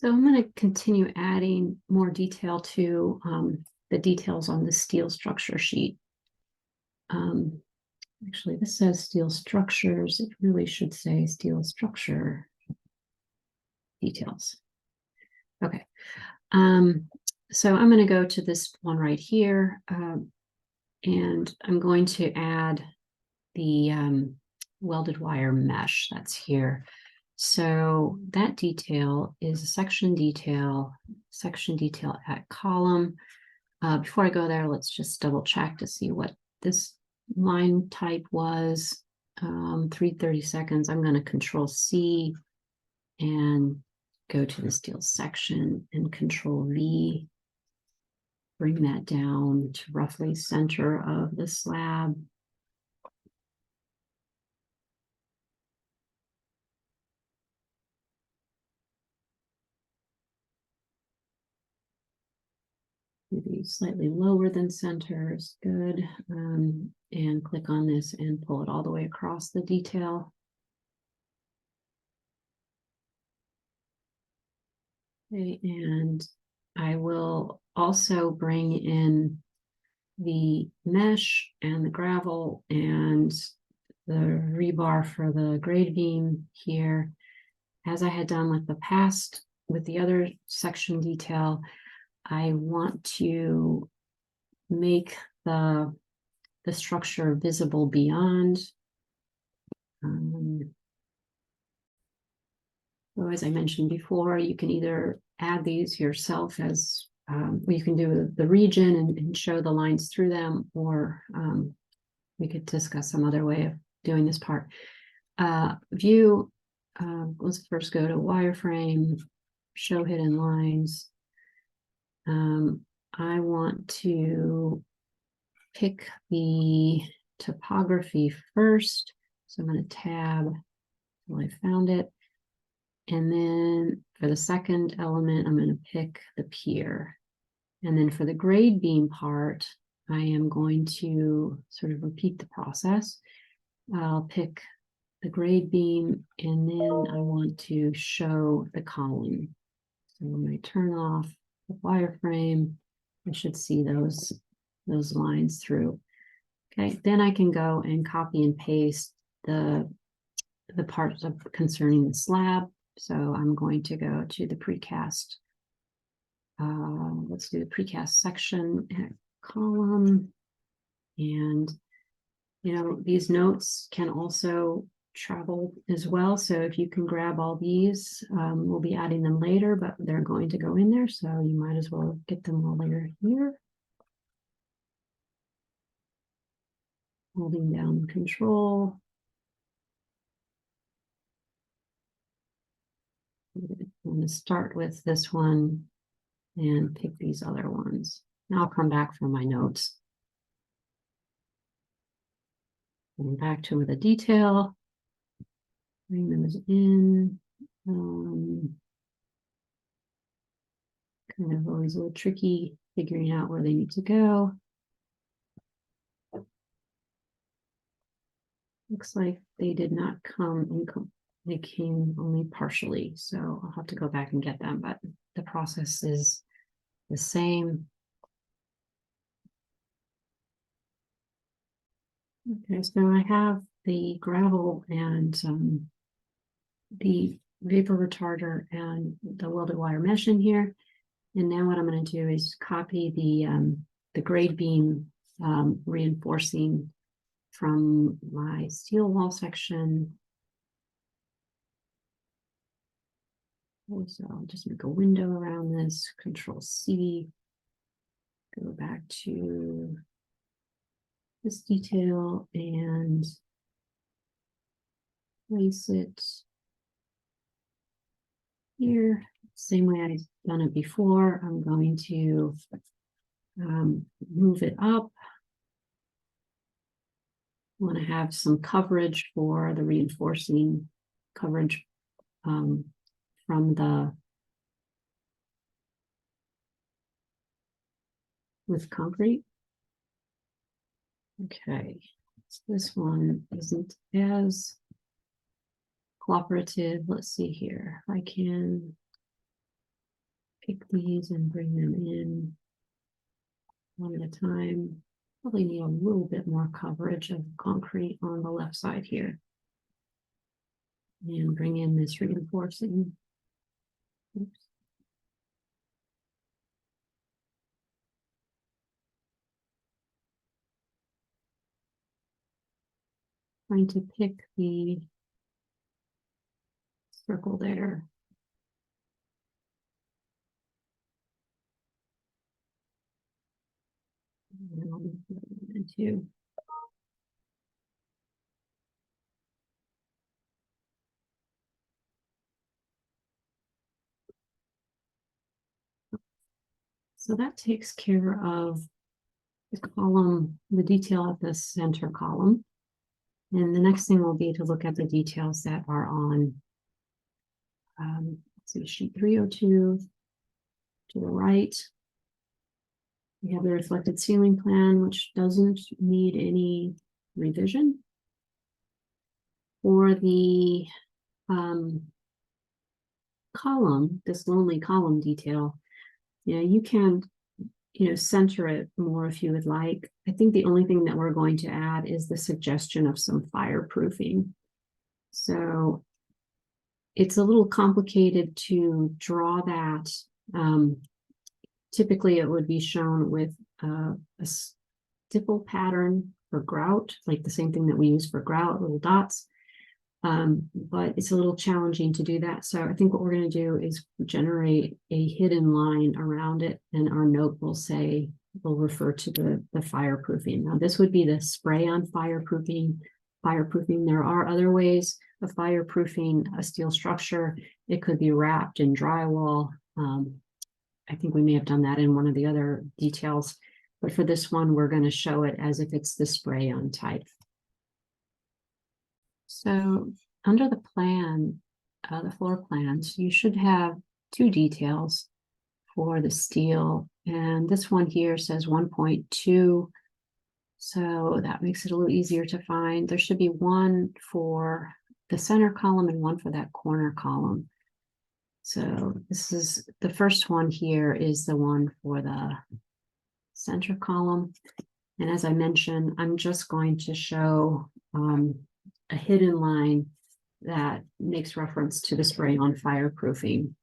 So I'm going to continue adding more detail to the details on the steel structure sheet. Actually, this says steel structures. It really should say steel structure details. Okay. So I'm going to go to this one right here, and I'm going to add the welded wire mesh that's here. So that detail is a section detail at column. Before I go there, let's just double check to see what this line type was. 330 seconds. I'm going to Control C and go to the steel section and Control V. Bring that down to roughly center of the slab. Maybe slightly lower than center is good. And click on this and pull it all the way across the detail. Okay, and I will also bring in the mesh and the gravel and the rebar for the grade beam here. As I had done with the other section detail, I want to make the structure visible beyond. So as I mentioned before, you can either add these yourself as you can do the region and show the lines through them, or we could discuss some other way of doing this part. View, let's first go to wireframe, show hidden lines. I want to pick the topography first. So I'm going to tab until I found it. And then for the second element, I'm going to pick the pier. And then for the grade beam part, I am going to sort of repeat the process. I'll pick the grade beam, and then I want to show the column. So when I turn off the wireframe, I should see those lines through. Okay, then I can go and copy and paste the parts concerning the slab. So I'm going to go to the precast. Let's do the precast section at column. And, these notes can also travel as well. So if you can grab all these, we'll be adding them later, but they're going to go in there. So you might as well get them while they're here. Holding down Control. I'm going to start with this one and pick these other ones. Now I'll come back for my notes. Going back to the detail. Bring those in. Kind of always a little tricky figuring out where they need to go. Looks like they did not come they came only partially, so I'll have to go back and get them, but the process is the same. Okay, so I have the gravel and the vapor retarder and the welded wire mesh in here. And now what I'm going to do is copy the grade beam reinforcing from my steel wall section. So I'll just make a window around this, Control C, go back to this detail and place it here. Same way I've done it before. I'm going to move it up. I want to have some coverage for the reinforcing coverage with concrete. Okay, so this one isn't as cooperative. Let's see here. I can pick these and bring them in one at a time. Probably need a little bit more coverage of concrete on the left side here. And bring in this reinforcing. Oops. Trying to pick the circle there. And I'll move that into. So that takes care of the column, the detail of the center column. And the next thing will be to look at the details that are on let's see, sheet 302 to the right. We have the reflected ceiling plan, which doesn't need any revision. For the column, this lonely column detail, you can, center it more if you would like. I think the only thing that we're going to add is the suggestion of some fireproofing. So it's a little complicated to draw that. Typically, it would be shown with a stipple pattern for grout, like the same thing that we use for grout, little dots. But it's a little challenging to do that. So I think what we're going to do is generate a hidden line around it, and our note will refer to the fireproofing. Now, this would be the spray-on fireproofing. There are other ways of fireproofing a steel structure. It could be wrapped in drywall. I think we may have done that in one of the other details, but for this one, we're going to show it as if it's the spray-on type. So under the plan, the floor plans, you should have two details for the steel. And this one here says 1.2. So that makes it a little easier to find. There should be one for the center column and one for that corner column. So this is the first one here is the one for the center column. And as I mentioned, I'm just going to show a hidden line that makes reference to the spray-on fireproofing.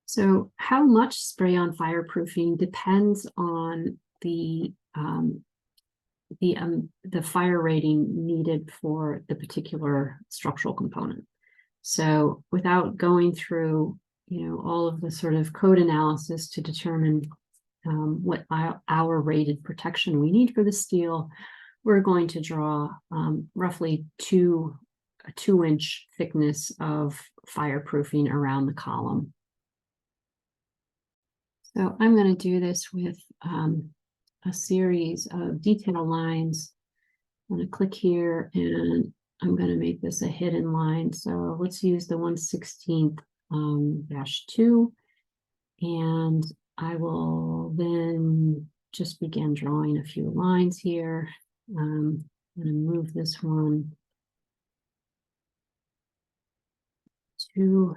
So how much spray-on fireproofing depends on the fire rating needed for the particular structural component. So without going through, all of the sort of code analysis to determine what our rated protection we need for the steel, we're going to draw roughly a 2-inch thickness of fireproofing around the column. So I'm going to do this with a series of detail lines. I'm going to click here and I'm going to make this a hidden line. So let's use the 1/16 -2. And I will then just begin drawing a few lines here. I'm going to move this one 2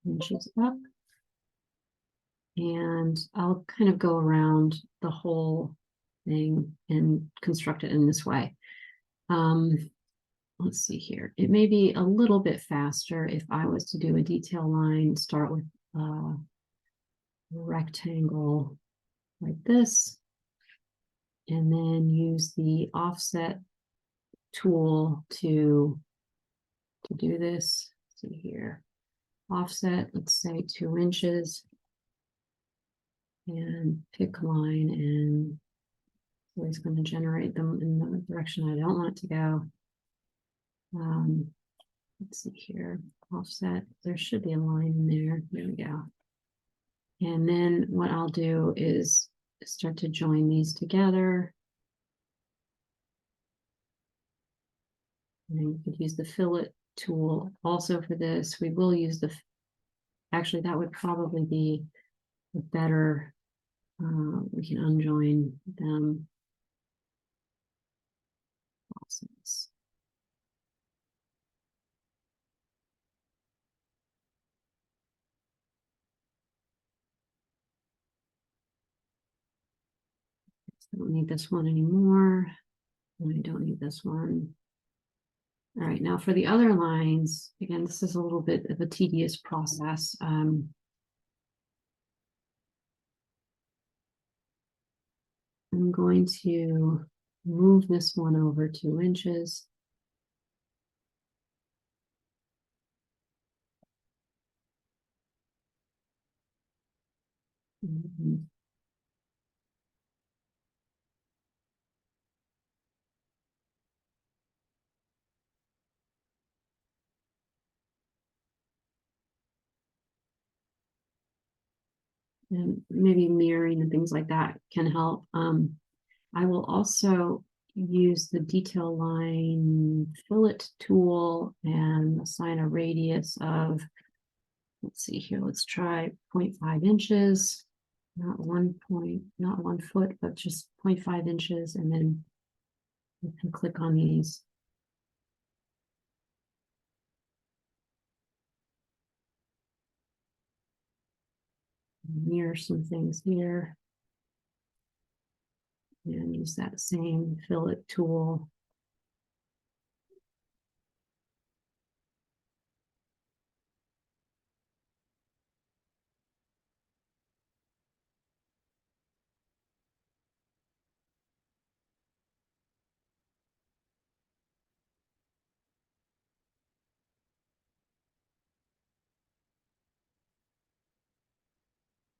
inches up. And I'll kind of go around the whole thing and construct it in this way. Let's see here. It may be a little bit faster if I was to do a detail line, start with a rectangle like this, and then use the offset tool to do this. Let's see here. Offset, let's say 2 inches. And pick line, and so it's going to generate them in the direction I don't want it to go. Let's see here, offset, there should be a line in there. There we go. And then what I'll do is start to join these together. And you could use the fillet tool also for this. We will use actually that would probably be a better, we can unjoin them. Process. Don't need this one anymore. And I don't need this one. All right, now for the other lines, again, this is a little bit of a tedious process. I'm going to move this one over 2 inches. Mhm. And maybe mirroring and things like that can help. I will also use the detail line fillet tool and assign a radius of, let's see here, let's try 0.5 inches, not 1 foot, but just 0.5 inches. And then you can click on these. Mirror some things here. And use that same fillet tool.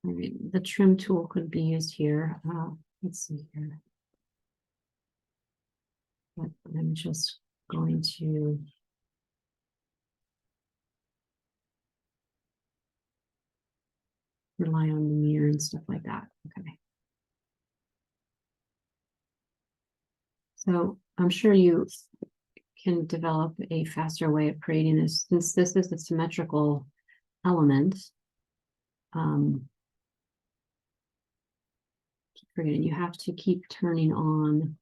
All right, the trim tool could be used here. Let's see here. But I'm just going to rely on the mirror and stuff like that. Okay. So I'm sure you can develop a faster way of creating this, since this is a symmetrical element. Keep forgetting, you have to keep turning on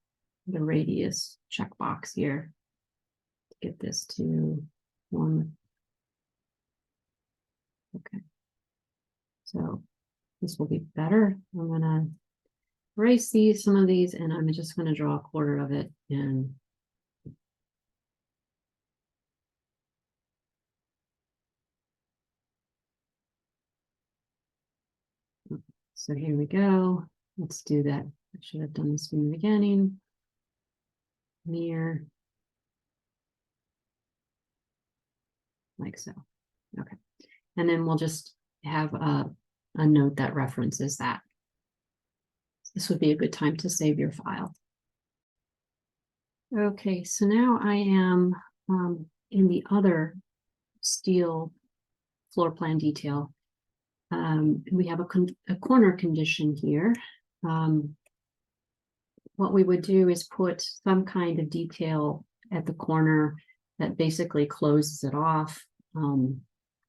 the radius checkbox here to get this to 1. Okay. So this will be better. I'm gonna erase some of these, and I'm just gonna draw 1/4 of it. And so here we go. Let's do that. I should have done this from the beginning. Mirror. Like so. Okay. And then we'll just have a note that references that. This would be a good time to save your file. Okay, so now I am in the other steel floor plan detail. We have a corner condition here. What we would do is put some kind of detail at the corner that basically closes it off.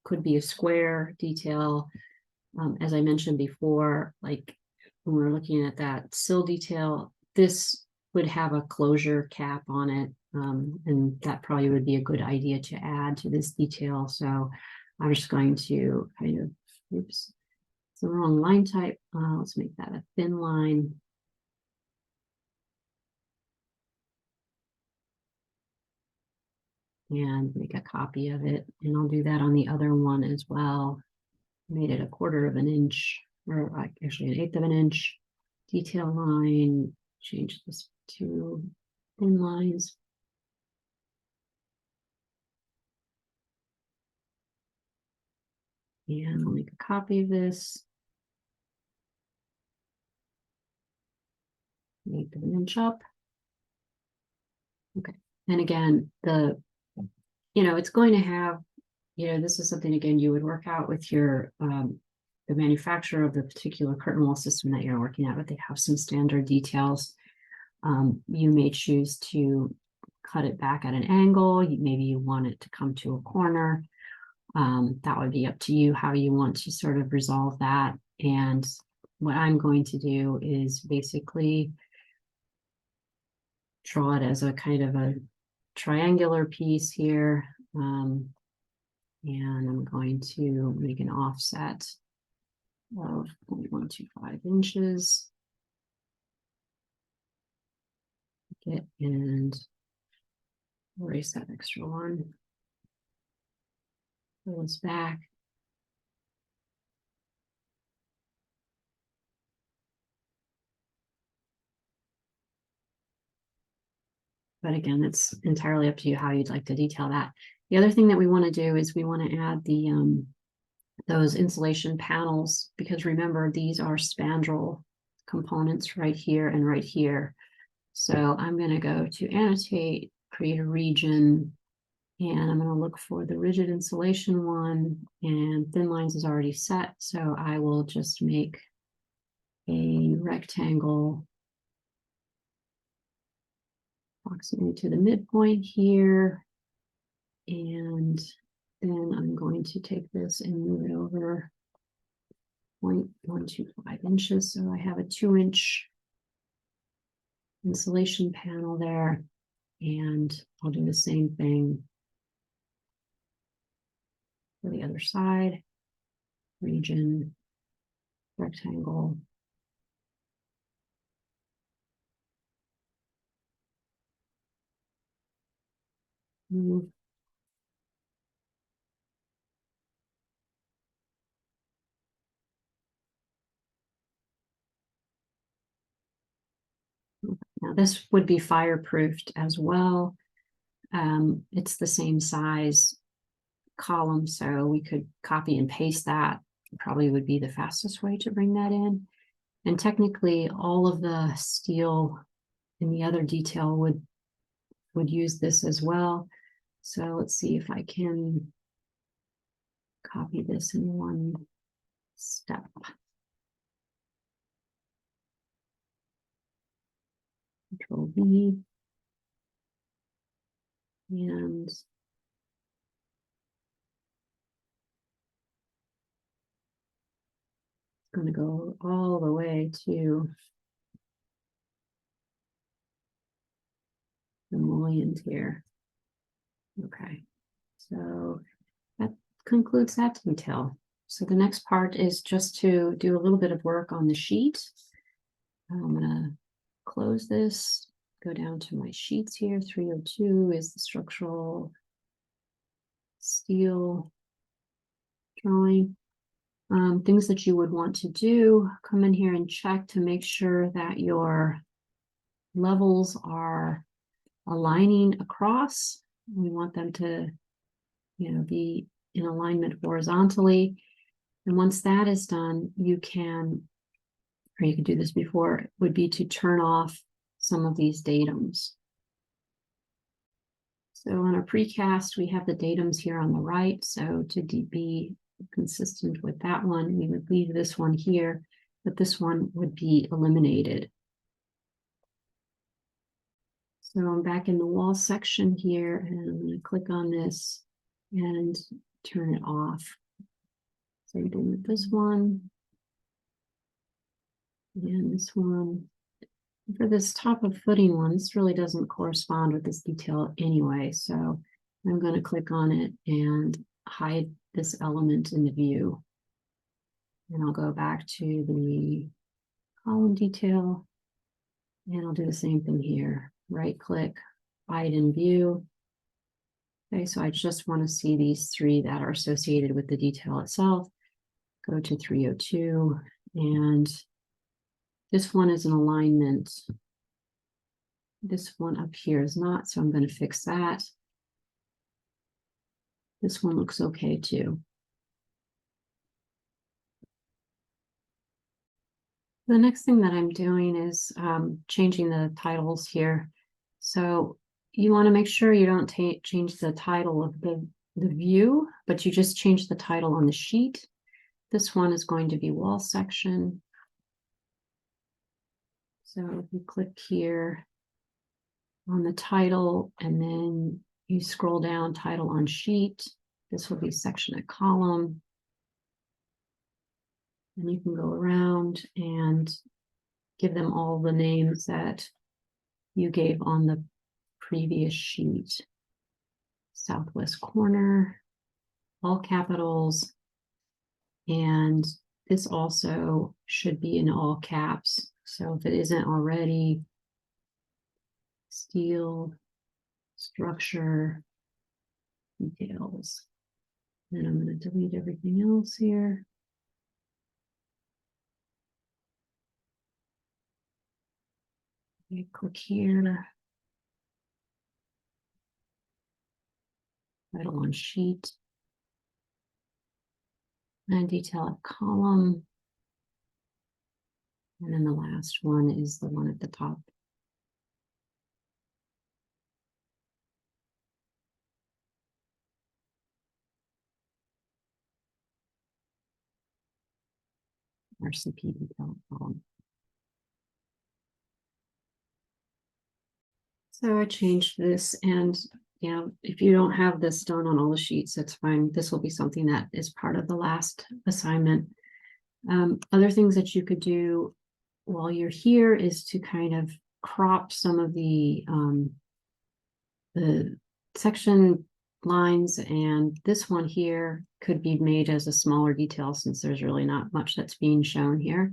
Could be a square detail. As I mentioned before, like when we're looking at that sill detail, this would have a closure cap on it. And that probably would be a good idea to add to this detail. So I'm just going to kind of, oops, it's the wrong line type. Let's make that a thin line. And make a copy of it. And I'll do that on the other one as well. Made it a 1/4 of an inch, or actually 1/8 of an inch. Detail line, change this to thin lines. And I'll make a copy of this. 1/8 of an inch up. Okay. And again, it's going to have, this is something, again, you would work out with your, the manufacturer of the particular curtain wall system that you're working at, but they have some standard details. You may choose to cut it back at an angle. Maybe you want it to come to a corner. That would be up to you how you want to sort of resolve that. And what I'm going to do is basically draw it as a kind of a triangular piece here. And I'm going to make an offset of 0.125 inches. it and erase that extra one. Pull this back. But again, it's entirely up to you how you'd like to detail that. The other thing that we want to do is we want to add the those insulation panels, because remember, these are spandrel components right here and right here. So I'm going to go to annotate, create a region, and I'm going to look for the rigid insulation one, and thin lines is already set. So I will just make a rectangle approximately to the midpoint here. And then I'm going to take this and move it over 0.125 inches. So I have a 2-inch insulation panel there. And I'll do the same thing for the other side. Region, rectangle. Move. Now this would be fireproofed as well. It's the same size column, so we could copy and paste that. Probably would be the fastest way to bring that in. And technically all of the steel in the other detail would use this as well. So let's see if I can copy this in one step. Control V. And going to go all the way to the mullions here. Okay, so that concludes that detail. So the next part is just to do a little bit of work on the sheet. I'm going to close this, go down to my sheets here. 302 is the structural steel drawing. Things that you would want to do, come in here and check to make sure that your levels are aligning across. We want them to, be in alignment horizontally. And once that is done, you can, or you could do this before, would be to turn off some of these datums. So on our precast, we have the datums here on the right. So to be consistent with that one, we would leave this one here, but this one would be eliminated. So I'm back in the wall section here, and I'm going to click on this and turn it off. Same thing with this one. And this one. For this top of footing one, this really doesn't correspond with this detail anyway. So I'm going to click on it and hide this element in the view. And I'll go back to the column detail. And I'll do the same thing here. Right click, hide in view. Okay, so I just want to see these three that are associated with the detail itself. Go to 302, and this one is an alignment. This one up here is not, so I'm going to fix that. This one looks okay too. The next thing that I'm doing is changing the titles here. So you want to make sure you don't change the title of the view, but you just change the title on the sheet. This one is going to be wall section. So if you click here on the title, and then you scroll down, title on sheet, this will be section at column. And you can go around and give them all the names that you gave on the previous sheet. Southwest corner, all capitals, and this also should be in all caps. So if it isn't already, steel structure details. Then I'm going to delete everything else here. Okay, click here. Title on sheet. And detail at column. And then the last one is the one at the top. RCP detail at column. So I changed this, and if you don't have this done on all the sheets, that's fine. This will be something that is part of the last assignment. Other things that you could do while you're here is to kind of crop some of the section lines, and this one here could be made as a smaller detail since there's really not much that's being shown here.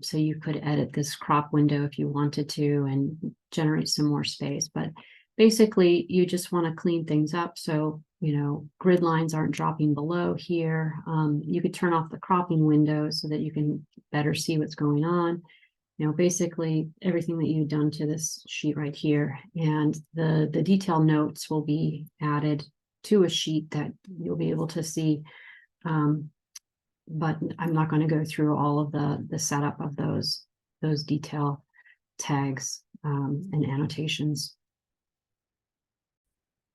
So you could edit this crop window if you wanted to and generate some more space, but basically you just want to clean things up. So, grid lines aren't dropping below here. You could turn off the cropping window so that you can better see what's going on. Basically everything that you've done to this sheet right here, and the detail notes will be added to a sheet that you'll be able to see. But I'm not going to go through all of the setup of those detail tags and annotations.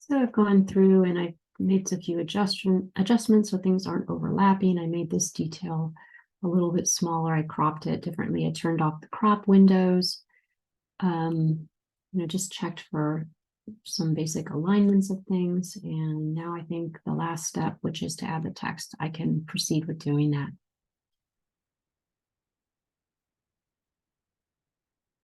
So I've gone through and I made a few adjustments so things aren't overlapping. I made this detail a little bit smaller. I cropped it differently. I turned off the crop windows. Just checked for some basic alignments of things. And now I think the last step, which is to add the text, I can proceed with doing that.